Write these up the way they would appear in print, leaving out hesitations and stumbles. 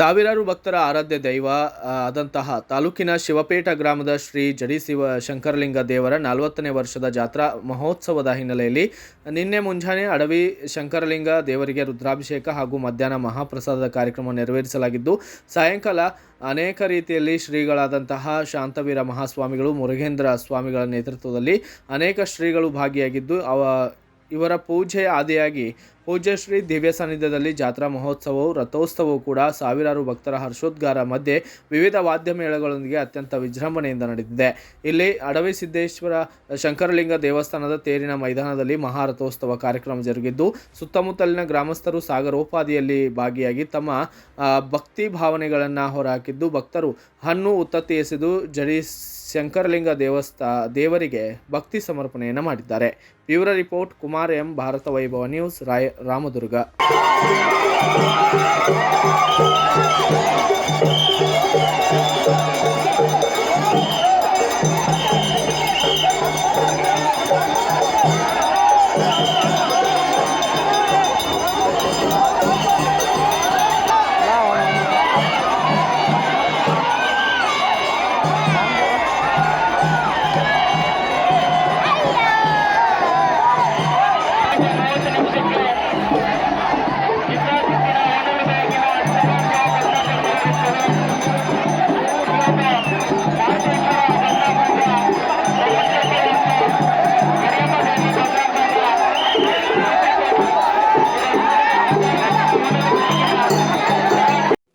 ಸಾವಿರಾರು ಭಕ್ತರ ಆರಾಧ್ಯ ದೈವ ಆದಂತಹ ತಾಲೂಕಿನ ಶಿವಪೇಟ ಗ್ರಾಮದ ಶ್ರೀ ಜಡಿ ಶಂಕರಲಿಂಗ ದೇವರ 40ನೇ ವರ್ಷದ ಜಾತ್ರಾ ಮಹೋತ್ಸವದ ಹಿನ್ನೆಲೆಯಲ್ಲಿ ನಿನ್ನೆ ಮುಂಜಾನೆ ಅಡವಿ ಶಂಕರಲಿಂಗ ದೇವರಿಗೆ ರುದ್ರಾಭಿಷೇಕ ಹಾಗೂ ಮಧ್ಯಾಹ್ನ ಮಹಾಪ್ರಸಾದದ ಕಾರ್ಯಕ್ರಮ ನೆರವೇರಿಸಲಾಗಿದ್ದು, ಸಾಯಂಕಾಲ ಅನೇಕ ರೀತಿಯಲ್ಲಿ ಶ್ರೀಗಳಾದಂತಹ ಶಾಂತವೀರ ಮಹಾಸ್ವಾಮಿಗಳು, ಮುರುಘೇಂದ್ರ ಸ್ವಾಮಿಗಳ ನೇತೃತ್ವದಲ್ಲಿ ಅನೇಕ ಶ್ರೀಗಳು ಭಾಗಿಯಾಗಿದ್ದು, ಇವರ ಪೂಜೆ ಆದಿಯಾಗಿ ಪೂಜ್ಯ ಶ್ರೀ ದಿವ್ಯ ಸಾನ್ನಿಧ್ಯದಲ್ಲಿ ಜಾತ್ರಾ ಮಹೋತ್ಸವವು ರಥೋತ್ಸವವು ಕೂಡ ಸಾವಿರಾರು ಭಕ್ತರ ಹರ್ಷೋದ್ಗಾರ ಮಧ್ಯೆ ವಿವಿಧ ವಾದ್ಯ ಮೇಳಗಳೊಂದಿಗೆ ಅತ್ಯಂತ ವಿಜೃಂಭಣೆಯಿಂದ ನಡೆದಿದೆ. ಇಲ್ಲಿ ಅಡವಿ ಸಿದ್ದೇಶ್ವರ ಶಂಕರಲಿಂಗ ದೇವಸ್ಥಾನದ ತೇರಿನ ಮೈದಾನದಲ್ಲಿ ಮಹಾರಥೋತ್ಸವ ಕಾರ್ಯಕ್ರಮ ಜರುಗಿದ್ದು, ಸುತ್ತಮುತ್ತಲಿನ ಗ್ರಾಮಸ್ಥರು ಸಾಗರೋಪಾದಿಯಲ್ಲಿ ಭಾಗಿಯಾಗಿ ತಮ್ಮ ಭಕ್ತಿ ಭಾವನೆಗಳನ್ನು ಹೊರಹಾಕಿದ್ದು, ಭಕ್ತರು ಹಣ್ಣು ಉತ್ತತ್ತಿ ಎಸೆದು ಜಡಿ ಶಂಕರಲಿಂಗ ದೇವರಿಗೆ ಭಕ್ತಿ ಸಮರ್ಪಣೆಯನ್ನು ಮಾಡಿದ್ದಾರೆ. Bureau report Kumar M, Bharata Vaibhava news, Ramdurg.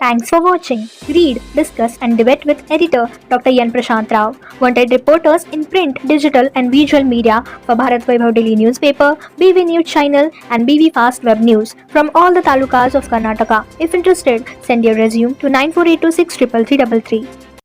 Thanks for watching. Read, discuss and debate with editor Dr. Yan Prashant Rao. Wanted reporters in print, digital and visual media for Bharat Vaibhav Daily Newspaper, BV News Channel and BV Fast Web News from all the talukas of Karnataka. If interested, send your resume to 9482633333.